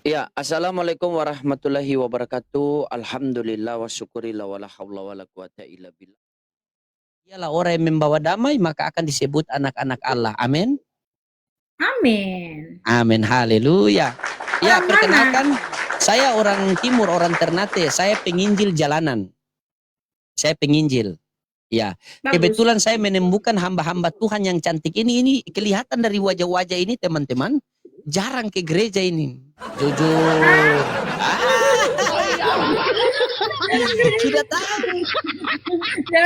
Ya, assalamualaikum warahmatullahi wabarakatuh. Alhamdulillah wa syukurillah wa la haula wa la quwata illa billah. Ialah orang yang membawa damai maka akan disebut anak-anak Allah. Amin. Amin. Amin. Haleluya. Ya, Orang mana? perkenalkan saya orang timur, orang Ternate. Saya penginjil jalanan. Saya penginjil. Ya, Bagus. kebetulan saya menemukan hamba-hamba Tuhan yang cantik ini. Ini kelihatan dari wajah-wajah ini, teman-teman. Jarang ke gereja ini. Jujur. Sudah tahu.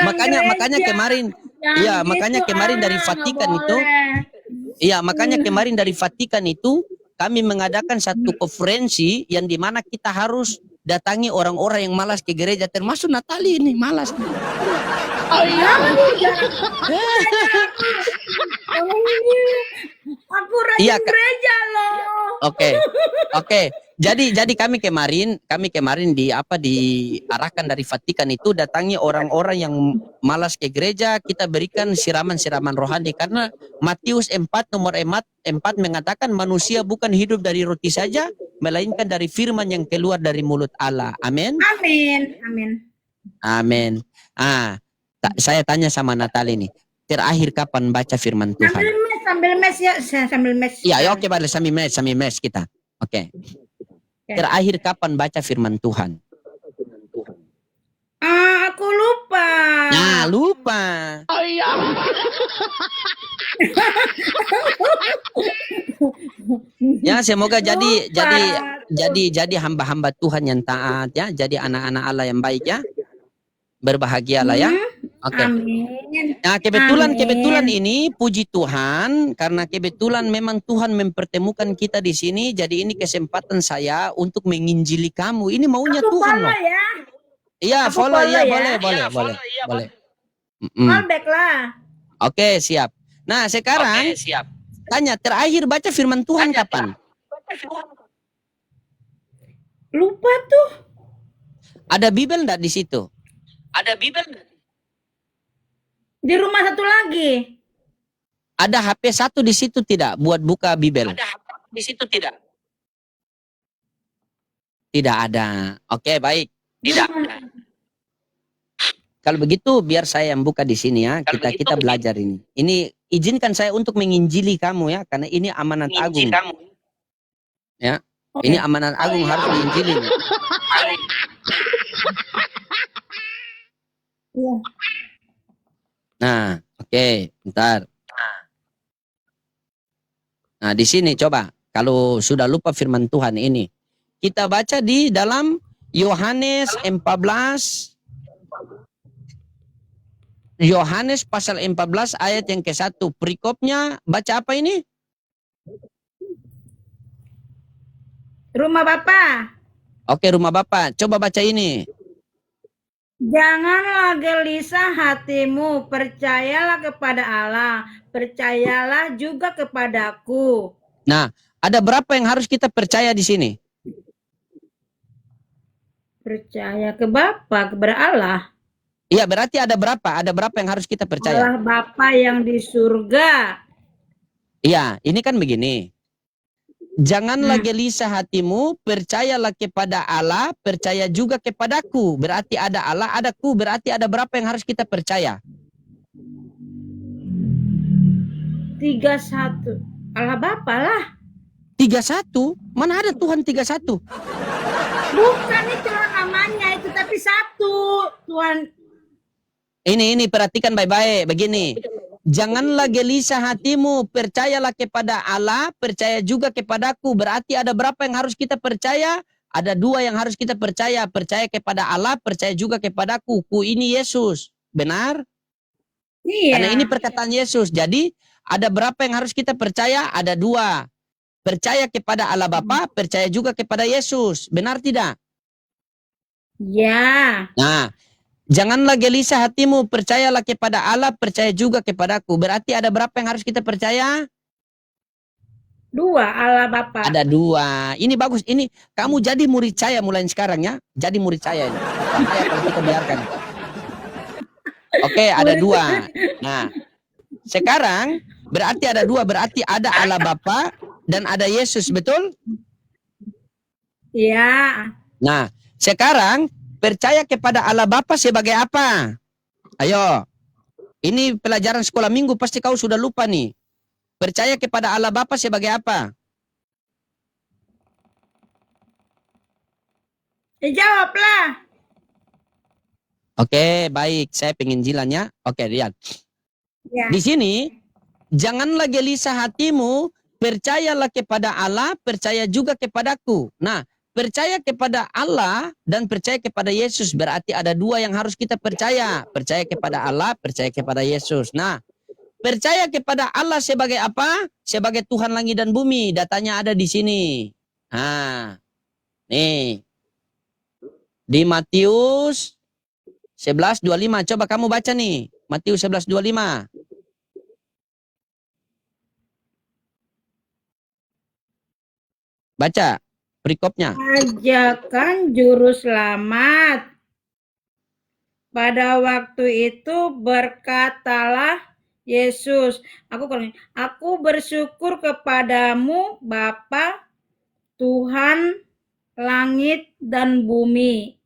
Makanya kemarin, iya, makanya kemarin dari Vatikan itu, iya, makanya kemarin dari Vatikan itu kami mengadakan satu konferensi yang dimana kita harus datangi orang-orang yang malas ke gereja, termasuk Natali ini malas. Oh iya. Aku rajin Iya, gereja loh. Oke. Jadi kami kemarin diarahkan dari Vatikan itu datangi orang-orang yang malas ke gereja, kita berikan siraman-siraman rohani karena Matius 4 nomor 4 mengatakan manusia bukan hidup dari roti saja melainkan dari firman yang keluar dari mulut Allah. Amin. Amin. Amin. Amin. Saya tanya sama Natali nih. Terakhir kapan baca firman Tuhan? Sambil mes ya, sambil mes. Iya, oke, boleh sambil mes kita. Oke. Terakhir kapan baca firman Tuhan? Aku lupa. Nah, lupa. Oh iya. Ya, semoga jadi hamba-hamba Tuhan yang taat ya, jadi anak-anak Allah yang baik ya. Berbahagialah ya. Oke. Amin. Nah, kebetulan ini puji Tuhan karena kebetulan memang Tuhan mempertemukan kita di sini. Jadi ini kesempatan saya untuk menginjili kamu. Ini maunya Aku Tuhan loh. ya. Iya, follow ya, boleh. Callback lah. Oke, siap. Nah, sekarang tanya, terakhir baca firman Tuhan kapan? Lupa tuh. Ada Bible enggak di situ? Di rumah satu lagi. Ada HP satu di situ tidak buat buka Bible? Tidak ada. Oke, baik. Kalau begitu biar saya yang buka di sini ya. Kita belajar ini. Ini izinkan saya untuk menginjili kamu ya, karena ini amanat agung. Ya. Ini amanat agung harus diinjili. Nah, oke, bentar. Nah, di sini coba kalau sudah lupa firman Tuhan ini. Kita baca di dalam Yohanes 14. Yohanes pasal 14 ayat yang ke-1. Perikopnya baca apa ini? Rumah Bapak. Oke, rumah Bapak. Coba baca ini. Janganlah gelisah hatimu, percayalah kepada Allah, percayalah juga kepadaku. Nah, ada berapa yang harus kita percaya di sini? Percaya ke Bapa, kepada Allah. Iya, berarti ada berapa? Ada berapa yang harus kita percaya? Allah Bapa yang di surga. Iya, ini kan begini. Janganlah gelisah hatimu, percayalah kepada Allah, percaya juga kepadaku. Berarti ada Allah, ada ku, berarti ada berapa yang harus kita percaya? 31. Allah Bapa lah. 31? Mana ada Tuhan 31? Bukan itu namanya itu, tapi satu. Tuhan. Ini perhatikan baik-baik. Begini. Janganlah gelisah hatimu, percayalah kepada Allah, percaya juga kepadaku. Berarti ada berapa yang harus kita percaya? Ada dua yang harus kita percaya. Percaya kepada Allah, percaya juga kepadaku. Ku ini Yesus. Benar? Iya. Karena ini perkataan Yesus. Jadi ada berapa yang harus kita percaya? Ada dua. Percaya kepada Allah Bapa, percaya juga kepada Yesus. Benar tidak? Ya. Nah, janganlah gelisah hatimu, percayalah kepada Allah, percaya juga kepadaku. Berarti ada berapa yang harus kita percaya? Dua, Allah Bapa. Ada dua. Ini bagus. Ini kamu jadi murid saya mulai sekarang ya. Jadi murid saya ini. Bahaya kalau kita biarkan. Oke, ada dua. Nah, sekarang berarti ada dua. Berarti ada Allah Bapa dan ada Yesus, betul? Iya. Nah, sekarang percaya kepada Allah Bapa sebagai apa? Ayo, ini pelajaran sekolah minggu pasti kau sudah lupa nih. Percaya kepada Allah Bapa sebagai apa? Jawablah. Oke, baik. Saya pengen jilannya. Oke, lihat. Ya. Di sini, janganlah gelisah hatimu, percayalah kepada Allah, percaya juga kepadaku. Nah, percaya kepada Allah dan percaya kepada Yesus. Berarti ada dua yang harus kita percaya. Percaya kepada Allah, percaya kepada Yesus. Nah, percaya kepada Allah sebagai apa? Sebagai Tuhan langit dan bumi. Datanya ada di sini. Nah, nih. Di Matius 11:25. Coba kamu baca nih. Matius 11:25. Baca perikopnya. Ajakan juru selamat. Pada waktu itu berkatalah Yesus, aku bersyukur kepadamu Bapa, Tuhan langit dan bumi,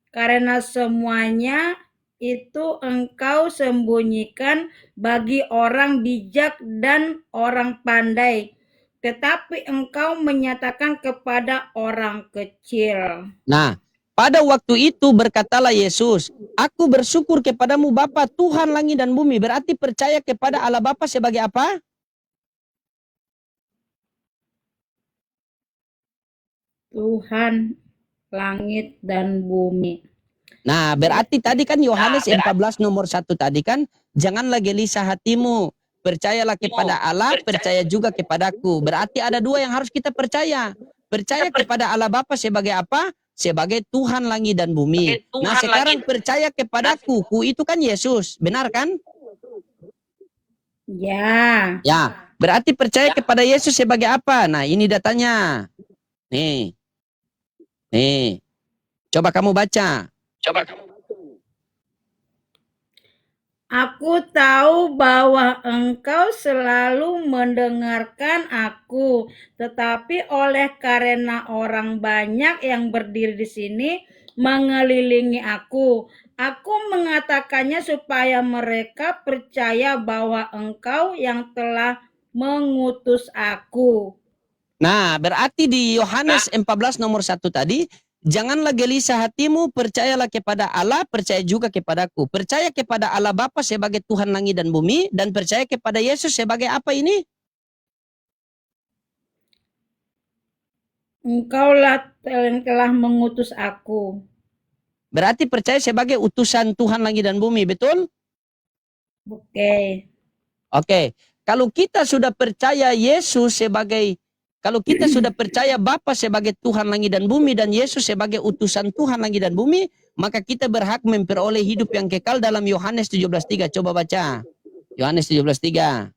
karena semuanya itu Engkau sembunyikan bagi orang bijak dan orang pandai, tetapi Engkau menyatakan kepada orang kecil. Nah, pada waktu itu berkatalah Yesus, aku bersyukur kepadamu Bapa, Tuhan langit dan bumi. Berarti percaya kepada Allah Bapa sebagai apa? Tuhan langit dan bumi. Nah, berarti tadi kan Yohanes 14 nomor 1 tadi kan, janganlah gelisah hatimu, percayalah kepada Allah, percaya juga kepadaku. Berarti ada dua yang harus kita percaya. Percaya kepada Allah Bapa sebagai apa? Sebagai Tuhan langit dan bumi. Nah, sekarang percaya kepadaku, ku itu kan Yesus, benar kan? Ya. Ya, berarti percaya kepada Yesus sebagai apa? Nah, ini datanya. Nih. Nih. Coba kamu baca. Aku tahu bahwa engkau selalu mendengarkan aku, tetapi oleh karena orang banyak yang berdiri di sini mengelilingi aku mengatakannya supaya mereka percaya bahwa engkau yang telah mengutus aku. Nah, berarti di Yohanes 14 nomor 1 tadi, janganlah gelisah hatimu, percayalah kepada Allah, percaya juga kepadaku. Percaya kepada Allah Bapa sebagai Tuhan langit dan bumi, dan percaya kepada Yesus sebagai apa ini? Engkaulah yang telah mengutus aku. Berarti percaya sebagai utusan Tuhan langit dan bumi, betul? Oke. Oke. Kalau kita sudah percaya Yesus sebagai, kalau kita sudah percaya Bapa sebagai Tuhan langit dan bumi dan Yesus sebagai utusan Tuhan langit dan bumi, maka kita berhak memperoleh hidup yang kekal dalam Yohanes 17:3. Coba baca. Yohanes 17:3.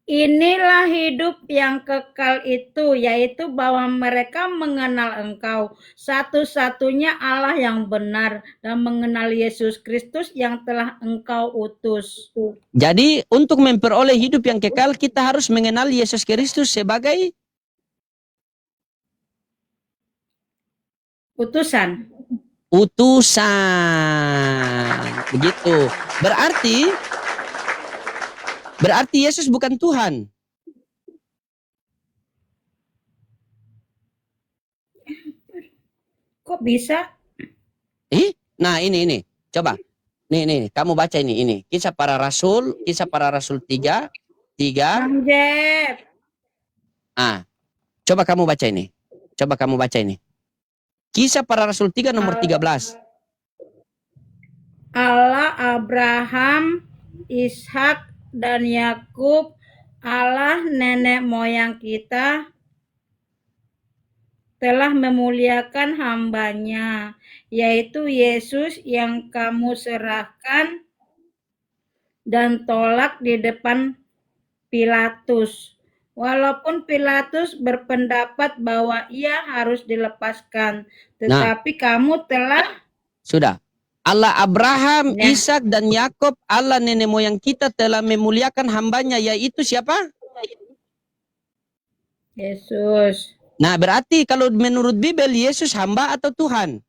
Inilah hidup yang kekal itu, yaitu bahwa mereka mengenal Engkau, satu-satunya Allah yang benar, dan mengenal Yesus Kristus yang telah Engkau utus. Jadi untuk memperoleh hidup yang kekal, kita harus mengenal Yesus Kristus sebagai Utusan. utusan. Begitu. Berarti Yesus bukan Tuhan. Kok bisa? Nah ini. Coba. Nih, kamu baca ini. Kisah Para Rasul 3. Bang Jeb. Ah, coba kamu baca ini. Kisah Para Rasul 3 nomor 13. Allah Abraham, Ishak, dan Yakub, Allah nenek moyang kita, telah memuliakan hambanya, yaitu Yesus yang kamu serahkan dan tolak di depan Pilatus. Walaupun Pilatus berpendapat bahwa ia harus dilepaskan, tetapi kamu telah... Sudah. Allah Abraham, Ishak, dan Yakub, Allah nenek moyang kita telah memuliakan hambanya, yaitu siapa? Yesus. Nah, berarti kalau menurut Bible Yesus hamba atau Tuhan?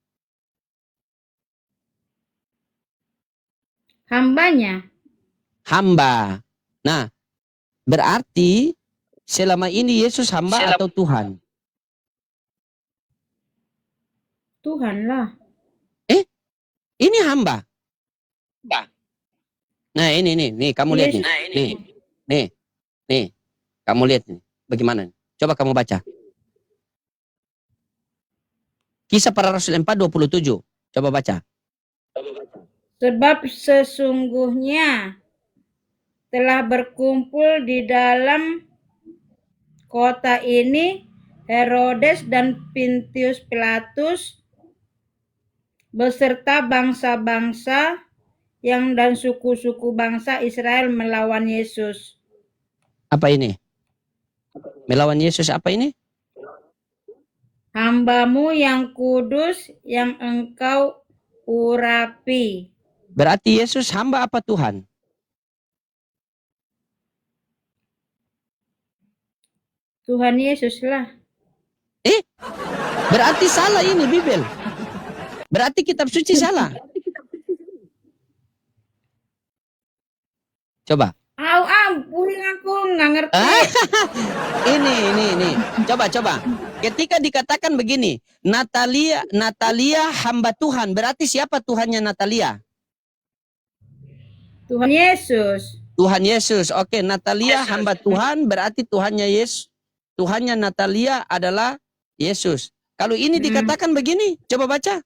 Hambanya. Hamba. Nah, berarti selama ini Yesus hamba atau Tuhan? Tuhan lah. Ini hamba. Nah, ini nih, kamu lihat nih. Nih, kamu lihat nih. Bagaimana? Coba kamu baca. Kisah Para Rasul 4:27. Coba baca. Sebab sesungguhnya telah berkumpul di dalam kota ini Herodes dan Pontius Pilatus beserta bangsa-bangsa dan suku-suku bangsa Israel melawan Yesus. Apa ini? Melawan Yesus apa ini? Hambamu yang kudus yang engkau urapi. Berarti Yesus hamba apa Tuhan? Tuhan Yesus lah. Berarti salah ini Bible. Berarti kitab suci salah. Coba. Pusing aku nggak ngerti. Ini. Coba. Ketika dikatakan begini, Natalia hamba Tuhan, berarti siapa Tuhannya Natalia? Tuhan Yesus. Tuhan Yesus. Oke, Natalia hamba Tuhan, berarti Tuhannya Yesus. Tuhannya Natalia adalah Yesus. Kalau ini dikatakan begini, coba baca.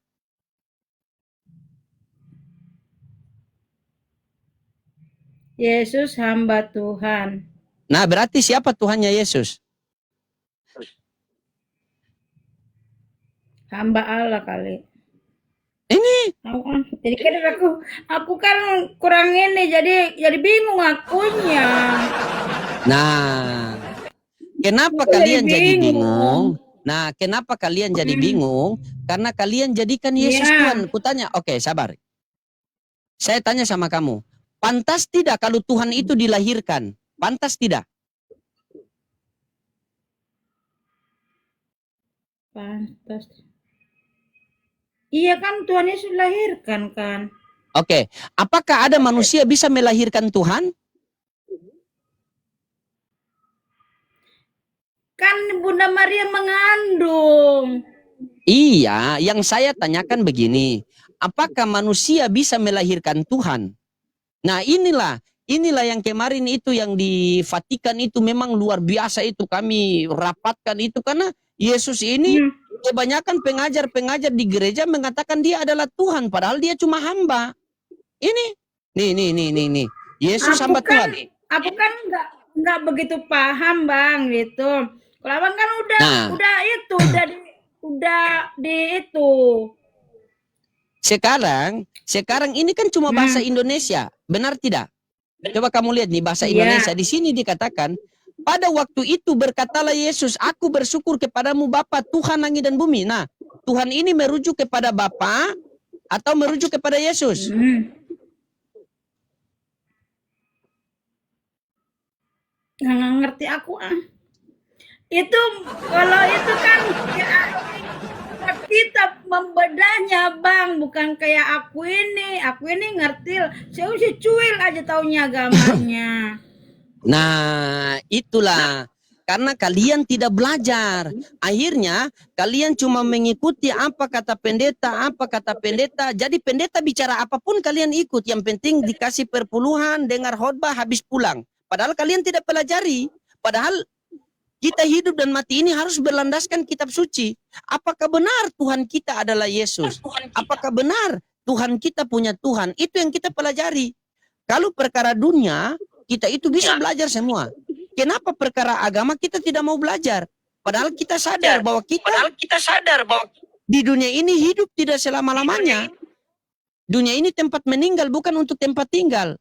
Yesus hamba Tuhan. Nah, berarti siapa Tuhannya Yesus? Hamba Allah kali. Ini. Jadi kan aku kan kurang ini, jadi bingung akunya. Nah, kenapa kalian jadi bingung? Nah, kenapa kalian jadi bingung? Karena kalian jadikan Yesus Tuhan. Kutanya, oke, sabar. Saya tanya sama kamu, pantas tidak kalau Tuhan itu dilahirkan? Pantas tidak? Pantas. Iya kan Tuhan Yesus dilahirkan kan. Oke, apakah ada manusia bisa melahirkan Tuhan? Kan Bunda Maria mengandung. Iya, yang saya tanyakan begini, apakah manusia bisa melahirkan Tuhan? Nah, inilah yang kemarin itu yang di Vatikan itu memang luar biasa itu kami rapatkan itu karena Yesus ini kebanyakan pengajar-pengajar di gereja mengatakan dia adalah Tuhan padahal dia cuma hamba. Ini nih. Yesus hamba Tuhan. Aku kan nggak begitu paham Bang gitu. Kalau Abang kan udah itu. Sekarang ini kan cuma bahasa Indonesia, benar tidak? Coba kamu lihat nih bahasa Indonesia di sini dikatakan pada waktu itu berkatalah Yesus, aku bersyukur kepadamu Bapa Tuhan langit dan bumi. Nah, Tuhan ini merujuk kepada Bapa atau merujuk kepada Yesus? Nggak ngerti aku Itu kalau itu kan kita membedahnya Bang, bukan kayak aku ini ngerti, saya udah cuil aja taunya agamanya. Nah, itulah karena kalian tidak belajar. Akhirnya kalian cuma mengikuti apa kata pendeta. Jadi pendeta bicara apapun kalian ikut. Yang penting dikasih perpuluhan, dengar khotbah, habis pulang. Padahal kalian tidak pelajari. Padahal kita hidup dan mati ini harus berlandaskan kitab suci. Apakah benar Tuhan kita adalah Yesus? Apakah benar Tuhan kita punya Tuhan? Itu yang kita pelajari. Kalau perkara dunia, kita itu bisa belajar semua. Kenapa perkara agama kita tidak mau belajar? Padahal kita sadar bahwa di dunia ini hidup tidak selama-lamanya. Dunia ini tempat meninggal, bukan untuk tempat tinggal.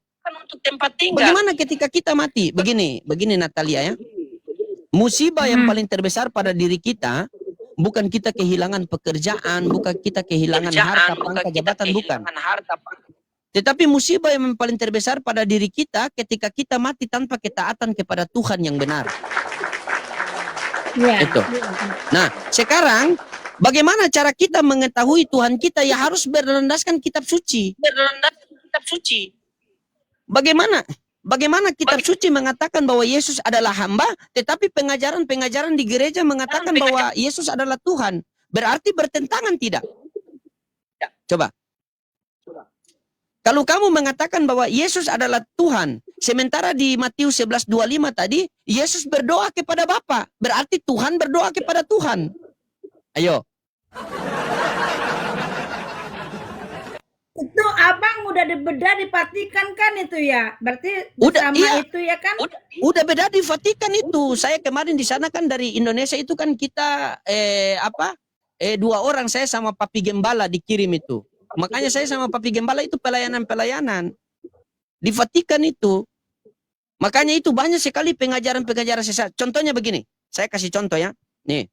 Bagaimana ketika kita mati? Begini Natalia ya. Musibah yang paling terbesar pada diri kita, bukan kita kehilangan pekerjaan, bukan kita kehilangan harta, pangkat, jabatan, bukan. Tetapi musibah yang paling terbesar pada diri kita ketika kita mati tanpa ketaatan kepada Tuhan yang benar. Ya. Itu. Nah, sekarang bagaimana cara kita mengetahui Tuhan kita? Ya harus berlandaskan kitab suci. Bagaimana? Bagaimana kitab suci mengatakan bahwa Yesus adalah hamba, tetapi pengajaran-pengajaran di gereja mengatakan bahwa Yesus adalah Tuhan. Berarti bertentangan tidak? Coba. Kalau kamu mengatakan bahwa Yesus adalah Tuhan, sementara di Matius 11:25 tadi, Yesus berdoa kepada Bapa, berarti Tuhan berdoa kepada Tuhan. Ayo. Itu abang udah dibedah di Vatikan kan itu ya? Berarti Udah, bersama iya. itu ya kan? Udah beda di Vatikan itu. Saya kemarin di sana kan dari Indonesia itu kan kita 2 orang, saya sama Papi Gembala dikirim itu. Makanya saya sama Papi Gembala itu pelayanan di Vatikan itu. Makanya itu banyak sekali pengajaran-pengajaran sesat. Contohnya begini, saya kasih contoh ya. Nih,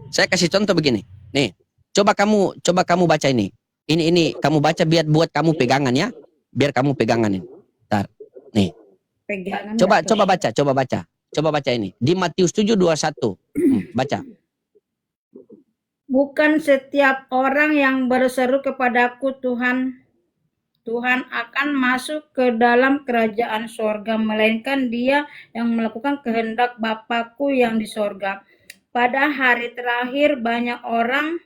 saya kasih contoh begini. Nih, coba kamu baca ini. Ini kamu baca biar buat kamu pegangan ya. Biar kamu pegangan ini. Ntar, nih. Pegangan. Coba baca ini. Di Matius 7:21. Baca. Bukan setiap orang yang berseru kepadaku Tuhan, Tuhan akan masuk ke dalam kerajaan sorga, melainkan dia yang melakukan kehendak Bapakku yang di sorga. Pada hari terakhir banyak orang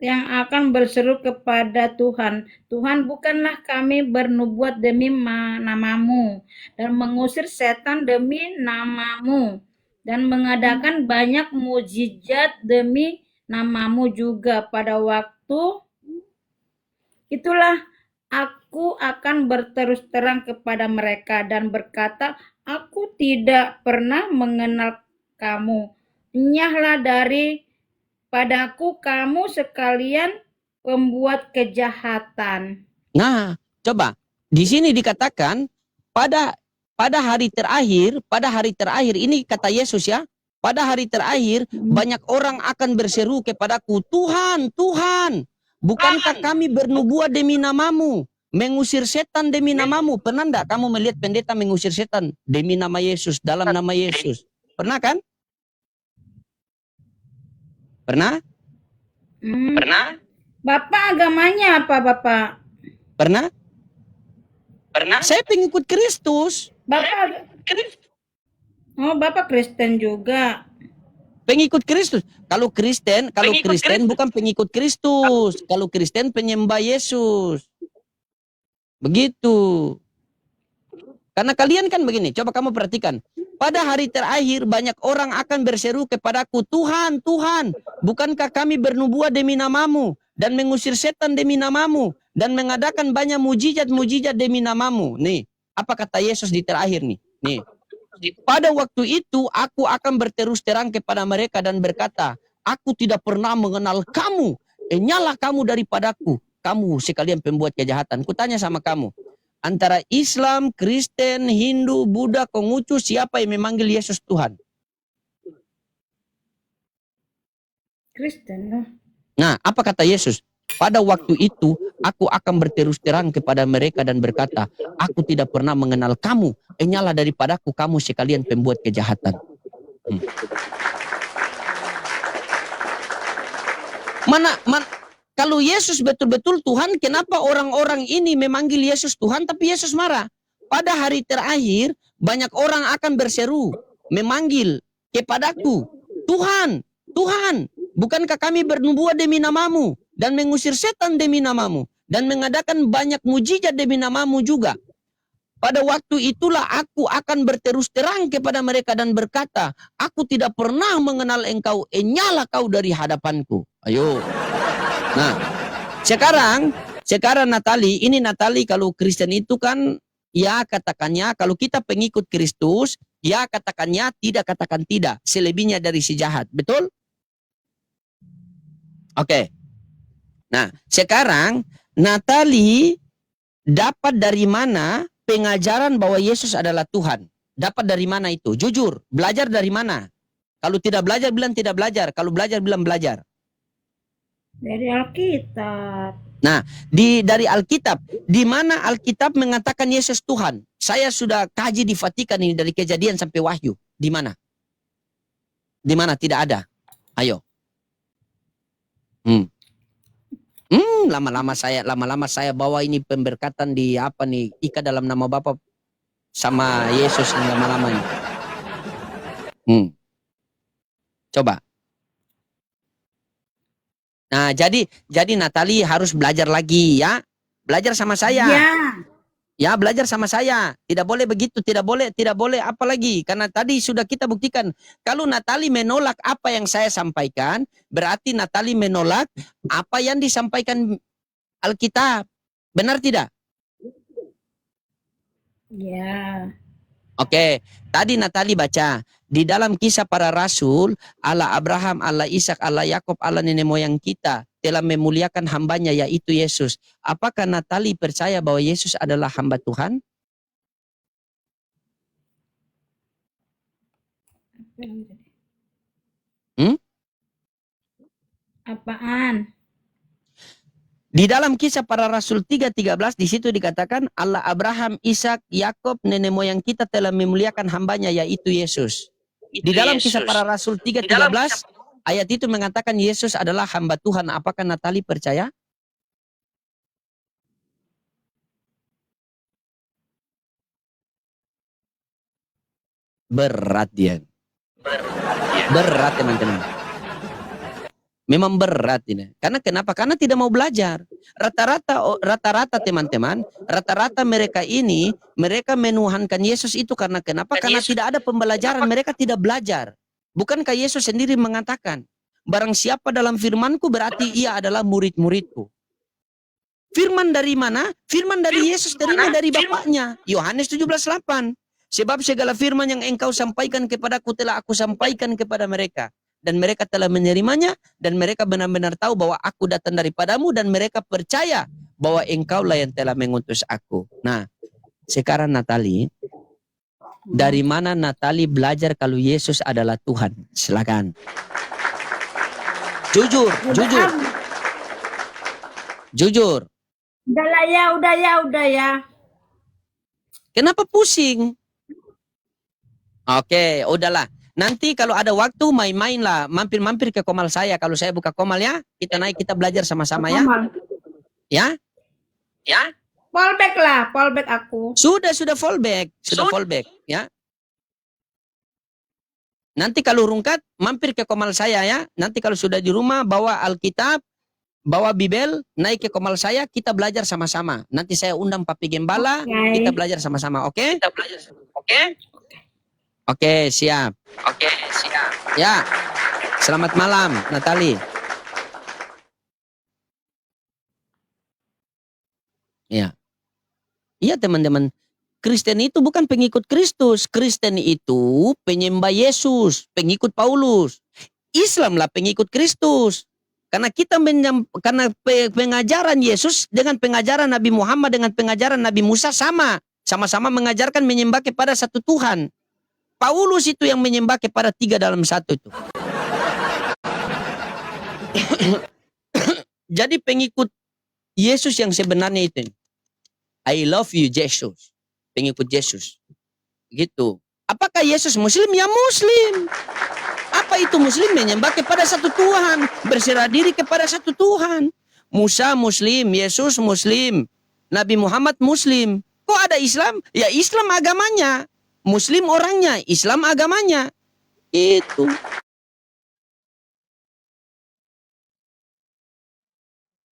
yang akan berseru kepada Tuhan, Tuhan, bukanlah kami bernubuat demi namamu dan mengusir setan demi namamu dan mengadakan banyak mujizat demi namamu juga. Pada waktu itulah aku akan berterus terang kepada mereka dan berkata, aku tidak pernah mengenal kamu. Enyahlah dari padaku kamu sekalian pembuat kejahatan. Nah, coba di sini dikatakan pada hari terakhir ini kata Yesus ya, pada hari terakhir banyak orang akan berseru kepadaku, Tuhan, Tuhan, bukankah kami bernubuat demi namamu, mengusir setan demi namamu? Pernah enggak kamu melihat pendeta mengusir setan demi nama Yesus, dalam nama Yesus? Pernah kan? Pernah? Pernah? Bapak agamanya apa, Bapak? Pernah? Saya pengikut Kristus. Bapak Bapak Kristen juga. Pengikut Kristus. Kalau Kristen bukan pengikut Kristus. Kalau Kristen penyembah Yesus. Begitu. Karena kalian kan begini, coba kamu perhatikan. Pada hari terakhir banyak orang akan berseru kepadaku, Tuhan, Tuhan, bukankah kami bernubuat demi namamu dan mengusir setan demi namamu dan mengadakan banyak mujizat-mujizat demi namamu. Nih, apa kata Yesus di terakhir nih? Nih. Pada waktu itu aku akan berterus terang kepada mereka dan berkata, aku tidak pernah mengenal kamu. Nyala kamu daripadaku. Kamu sekalian pembuat kejahatan. Kutanya sama kamu. Antara Islam, Kristen, Hindu, Buddha, Konghucu, siapa yang memanggil Yesus Tuhan? Kristen lah. Nah, apa kata Yesus? Pada waktu itu, aku akan berterus terang kepada mereka dan berkata, aku tidak pernah mengenal kamu. Nyala daripadaku, kamu sekalian pembuat kejahatan. Kalau Yesus betul-betul Tuhan, kenapa orang-orang ini memanggil Yesus Tuhan tapi Yesus marah? Pada hari terakhir, banyak orang akan berseru, memanggil kepadaku, Tuhan, Tuhan, bukankah kami bernubuat demi namamu dan mengusir setan demi namamu dan mengadakan banyak mujizat demi namamu juga? Pada waktu itulah aku akan berterus terang kepada mereka dan berkata, aku tidak pernah mengenal engkau, nyala kau dari hadapanku. Ayo. Nah, sekarang Natali, ini Natali kalau Kristen itu kan, ya katakannya, kalau kita pengikut Kristus, ya katakannya, tidak katakan tidak, selebihnya dari si jahat, betul? Oke. Nah, sekarang Natali dapat dari mana pengajaran bahwa Yesus adalah Tuhan? Dapat dari mana itu? Jujur, belajar dari mana? Kalau tidak belajar, bilang tidak belajar. Kalau belajar, bilang belajar. Dari Alkitab. Nah, dari Alkitab, di mana Alkitab mengatakan Yesus Tuhan? Saya sudah kaji di Vatikan ini dari Kejadian sampai Wahyu. Di mana? Di mana? Tidak ada. Ayo. Lama-lama saya bawa ini pemberkatan di apa nih? Ika dalam nama Bapa sama Yesus lama-lama ini. Coba. Nah, jadi Natali harus belajar lagi ya. Belajar sama saya. Ya. Ya, belajar sama saya. Tidak boleh begitu, tidak boleh apa lagi. Karena tadi sudah kita buktikan. Kalau Natali menolak apa yang saya sampaikan, berarti Natali menolak apa yang disampaikan Alkitab. Benar tidak? Ya. Oke, tadi Natali baca. Di dalam Kisah Para Rasul, Allah Abraham, Allah Ishak, Allah Yakub, Allah nenek moyang kita telah memuliakan hambanya yaitu Yesus. Apakah Natali percaya bahwa Yesus adalah hamba Tuhan? Apaan? Di dalam Kisah Para Rasul 3:13 di situ dikatakan Allah Abraham, Ishak, Yakub, nenek moyang kita telah memuliakan hambanya yaitu Yesus. Di dalam Kisah Para Rasul 3:13 ayat itu mengatakan Yesus adalah hamba Tuhan. Apakah Natali percaya? Berat dia. Berat teman-teman. Memang berat ini. Karena kenapa? Karena tidak mau belajar. Rata-rata teman-teman, rata-rata mereka ini, mereka menuhankan Yesus itu karena kenapa? Karena tidak ada pembelajaran, mereka tidak belajar. Bukankah Yesus sendiri mengatakan, barang siapa dalam firmanku berarti ia adalah murid-muridku. Firman dari mana? Firman dari Yesus, terima dari Bapaknya. Yohanes 17:8. Sebab segala firman yang engkau sampaikan kepadaku telah aku sampaikan kepada mereka. Dan mereka telah menerimanya, dan mereka benar-benar tahu bahwa aku datang daripadamu, dan mereka percaya bahwa engkaulah yang telah mengutus aku. Nah, sekarang Natali, dari mana Natali belajar kalau Yesus adalah Tuhan? Silakan. Jujur. Udah ya. Kenapa pusing? Oke, udahlah. Nanti kalau ada waktu main-main lah, mampir-mampir ke komal saya. Kalau saya buka komal ya, kita naik, kita belajar sama-sama ya. Ya? Fallback aku. Sudah fallback, fallback ya. Nanti kalau rungkat, mampir ke komal saya ya. Nanti kalau sudah di rumah, bawa Alkitab, bawa Bibel, naik ke komal saya, kita belajar sama-sama. Nanti saya undang Papi Gembala, kita belajar sama-sama, oke? Oke, siap. Ya, selamat malam, Natali. Ya. Iya teman-teman, Kristen itu bukan pengikut Kristus. Kristen itu penyembah Yesus, pengikut Paulus. Islam lah pengikut Kristus. Karena karena pengajaran Yesus dengan pengajaran Nabi Muhammad dengan pengajaran Nabi Musa sama-sama mengajarkan menyembah kepada satu Tuhan. Paulus itu yang menyembah kepada 3 dalam 1 itu. Jadi pengikut Yesus yang sebenarnya itu. I love you Jesus. Pengikut Yesus. Gitu. Apakah Yesus Muslim? Ya Muslim. Apa itu Muslim? Menyembah kepada satu Tuhan. Berserah diri kepada satu Tuhan. Musa Muslim. Yesus Muslim. Nabi Muhammad Muslim. Kok ada Islam? Ya Islam agamanya. Muslim orangnya, Islam agamanya. Itu.